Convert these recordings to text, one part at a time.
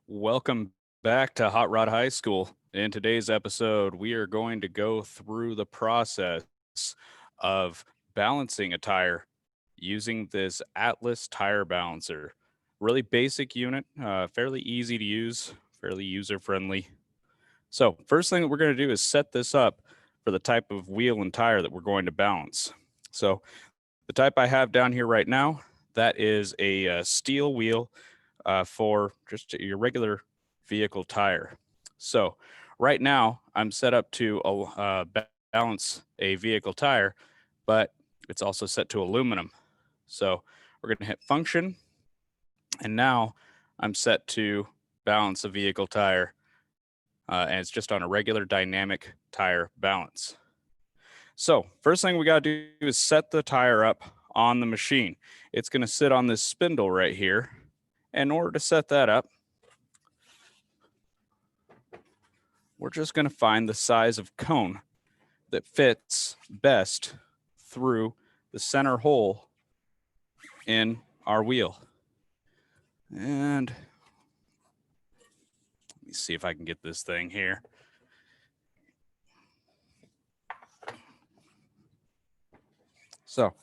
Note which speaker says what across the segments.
Speaker 1: Welcome back to Hot Rod High School. In today's episode, we are going to go through the process of balancing a tire using this Atlas tire balancer. Really basic unit, fairly easy to use, fairly user friendly. So, first thing that we're going to do is set this up for the type of wheel and tire that we're going to balance. So, the type I have down here right now, that is a steel wheel for just your regular vehicle tire. So right now I'm set up to balance a vehicle tire, but it's also set to aluminum. So we're going to hit function, and now I'm set to balance a vehicle tire, and it's just on a regular dynamic tire balance. So first thing we got to do is set the tire up on the machine. It's going to sit on this spindle right here. In order to set that up, we're just going to find the size of cone that fits best through the center hole in our wheel. And let me see if I can get this thing here. So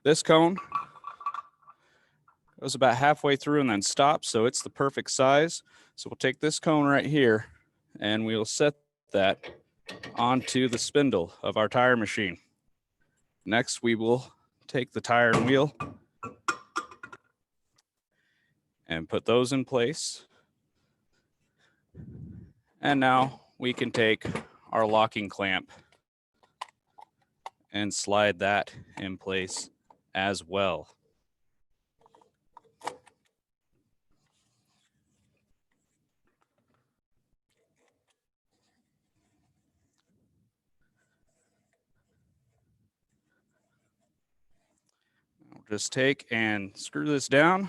Speaker 1: this cone goes about halfway through and then stops, so it's the perfect size. So we'll take this cone right here and we'll set that onto the spindle of our tire machine. Next, we will take the tire and wheel and put those in place. And now we can take our locking clamp and slide that in place as well. We'll just take and screw this down.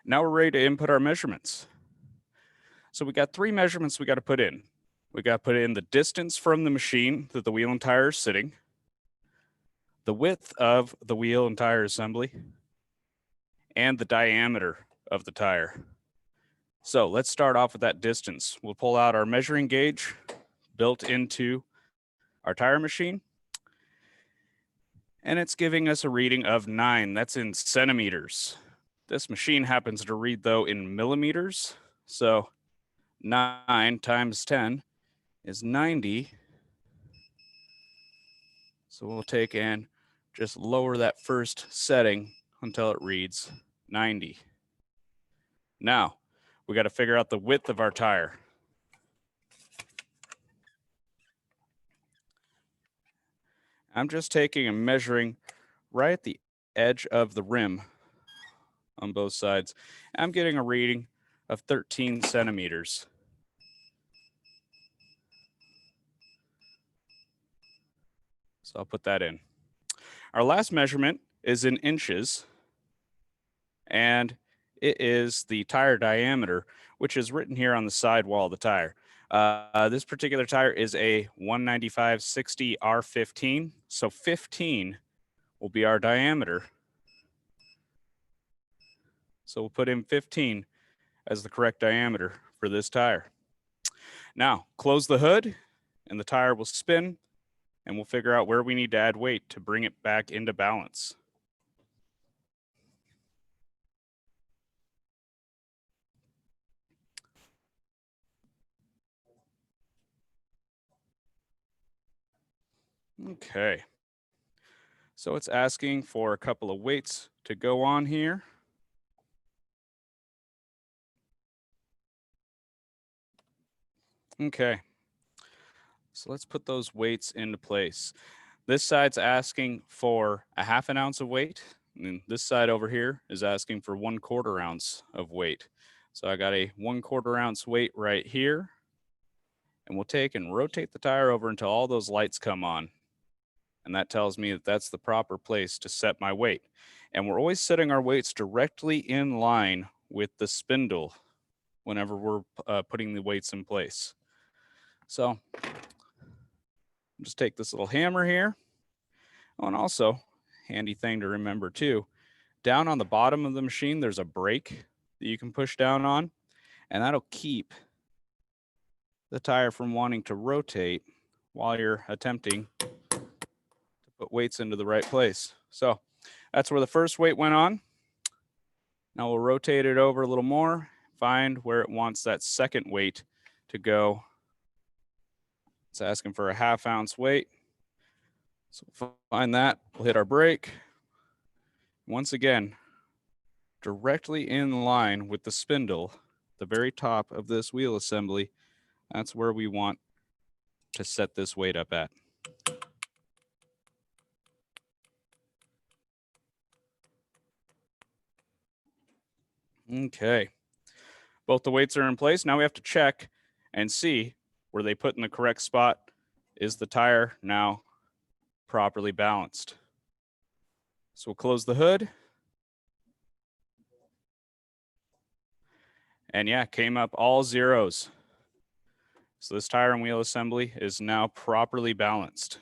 Speaker 1: Now we're ready to input our measurements. So we got 3 measurements we got to put in. We got to put in the distance from the machine that the wheel and tire is sitting, the width of the wheel and tire assembly, and the diameter of the tire. So let's start off with that distance. We'll pull out our measuring gauge built into our tire machine, and it's giving us a reading of 9. That's in centimeters. This machine happens to read, though, in millimeters. So 9 times 10 is 90. So we'll take and just lower that first setting until it reads 90. Now, we got to figure out the width of our tire. I'm just taking and measuring right at the edge of the rim on both sides. I'm getting a reading of 13 centimeters. So I'll put that in. Our last measurement is in inches, and it is the tire diameter, which is written here on the side wall of the tire. This particular tire is a 195/60 R15, so 15 will be our diameter. So we'll put in 15 as the correct diameter for this tire. Now, close the hood, and the tire will spin, and we'll figure out where we need to add weight to bring it back into balance. Okay. So it's asking for a couple of weights to go on here. Okay. So let's put those weights into place. This side's asking for a half an ounce of weight, and this side over here is asking for 1/4 ounce of weight. So I got a 1/4 ounce weight right here, and we'll take and rotate the tire over until all those lights come on. And that tells me that that's the proper place to set my weight. And we're always setting our weights directly in line with the spindle whenever we're putting the weights in place. So just take this little hammer here. Oh, and also, handy thing to remember too, down on the bottom of the machine, there's a brake that you can push down on, and that'll keep the tire from wanting to rotate while you're attempting to put weights into the right place. So that's where the first weight went on. Now we'll rotate it over a little more, find where it wants that second weight to go. It's asking for a 1/2 ounce weight. So we'll find that, we'll hit our brake. Once again, directly in line with the spindle, the very top of this wheel assembly, that's where we want to set this weight up at. Okay, both the weights are in place. Now we have to check and see, were they put in the correct spot? Is the tire now properly balanced? So we'll close the hood. And yeah, came up all zeros. So this tire and wheel assembly is now properly balanced.